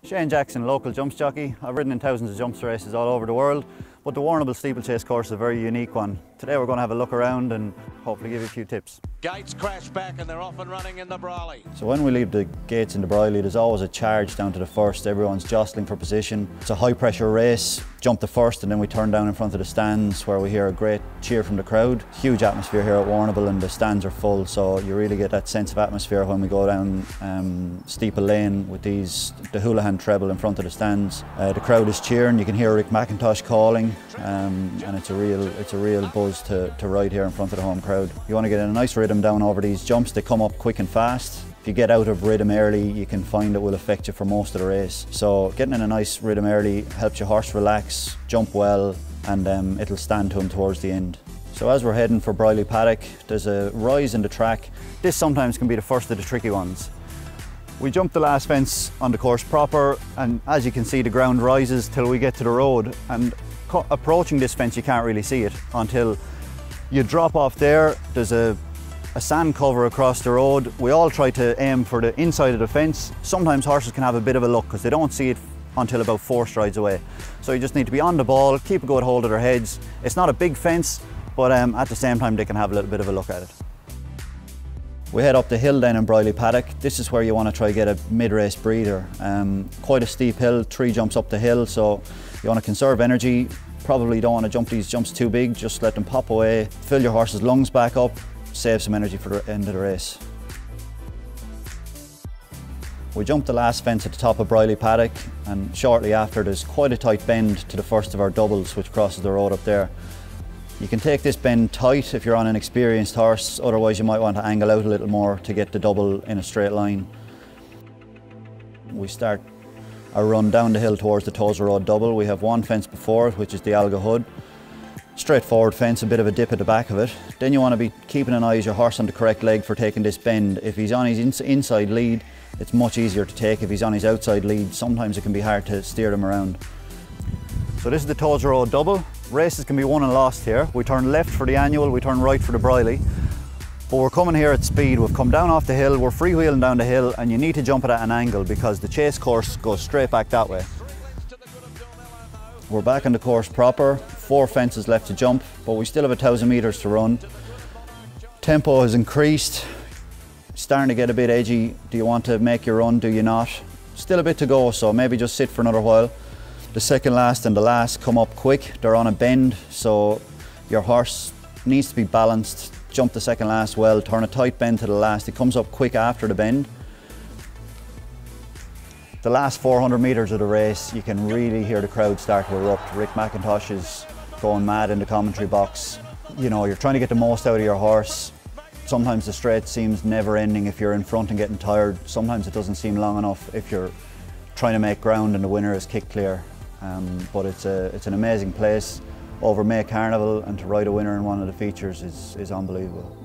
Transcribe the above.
Shane Jackson, local jumps jockey. I've ridden in thousands of jumps races all over the world, but the Warrnambool steeplechase course is a very unique one. Today we're going to have a look around and hopefully give you a few tips. Gates crash back and they're off and running in the Briley. So when we leave the gates in the Briley, there's always a charge down to the first. Everyone's jostling for position. It's a high pressure race. Jump the first and then we turn down in front of the stands where we hear a great cheer from the crowd. Huge atmosphere here at Warrnambool and the stands are full, so you really get that sense of atmosphere when we go down Steeple Lane with the Houlihan treble in front of the stands. The crowd is cheering. You can hear Rick McIntosh calling, and it's a real buzz to ride here in front of the home crowd. You want to get in a nice rhythm down over these jumps. They come up quick and fast. If you get out of rhythm early, you can find it will affect you for most of the race. So getting in a nice rhythm early helps your horse relax, jump well, and it'll stand to him towards the end. So as we're heading for Briley Paddock, there's a rise in the track. This sometimes can be the first of the tricky ones. We jump the last fence on the course proper, and as you can see, the ground rises till we get to the road, and approaching this fence you can't really see it until you drop off there. There's a sand cover across the road. We all try to aim for the inside of the fence. Sometimes horses can have a bit of a look because they don't see it until about 4 strides away. So you just need to be on the ball, keep a good hold of their heads. It's not a big fence, but at the same time they can have a little bit of a look at it. We head up the hill then in Briley Paddock. This is where you want to try to get a mid-race breather. Quite a steep hill, 3 jumps up the hill, so you want to conserve energy. Probably don't want to jump these jumps too big, just let them pop away. Fill your horse's lungs back up, save some energy for the end of the race. We jump the last fence at the top of Briley Paddock, and shortly after there's quite a tight bend to the first of our doubles which crosses the road up there. You can take this bend tight if you're on an experienced horse, otherwise you might want to angle out a little more to get the double in a straight line. We start our run down the hill towards the Tozer Road double. We have one fence before it, which is the Alga Hood. Straightforward fence, a bit of a dip at the back of it. Then you want to be keeping an eye as your horse on the correct leg for taking this bend. If he's on his inside lead, it's much easier to take. If he's on his outside lead, sometimes it can be hard to steer them around. So this is the Tozer Road double. Races can be won and lost here. We turn left for the annual, we turn right for the Briley. But we're coming here at speed. We've come down off the hill, we're freewheeling down the hill, and you need to jump it at an angle because the chase course goes straight back that way. We're back on the course proper, 4 fences left to jump, but we still have 1,000 metres to run. Tempo has increased, starting to get a bit edgy. Do you want to make your run, do you not? Still a bit to go, so maybe just sit for another while. The second last and the last come up quick. They're on a bend, so your horse needs to be balanced. Jump the second last well, turn a tight bend to the last. It comes up quick after the bend. The last 400 metres of the race, you can really hear the crowd start to erupt. Rick McIntosh is going mad in the commentary box. You know, you're trying to get the most out of your horse. Sometimes the straight seems never ending if you're in front and getting tired. Sometimes it doesn't seem long enough if you're trying to make ground and the winner is kicked clear. But it's an amazing place over May Carnival, and to ride a winner in one of the features is unbelievable.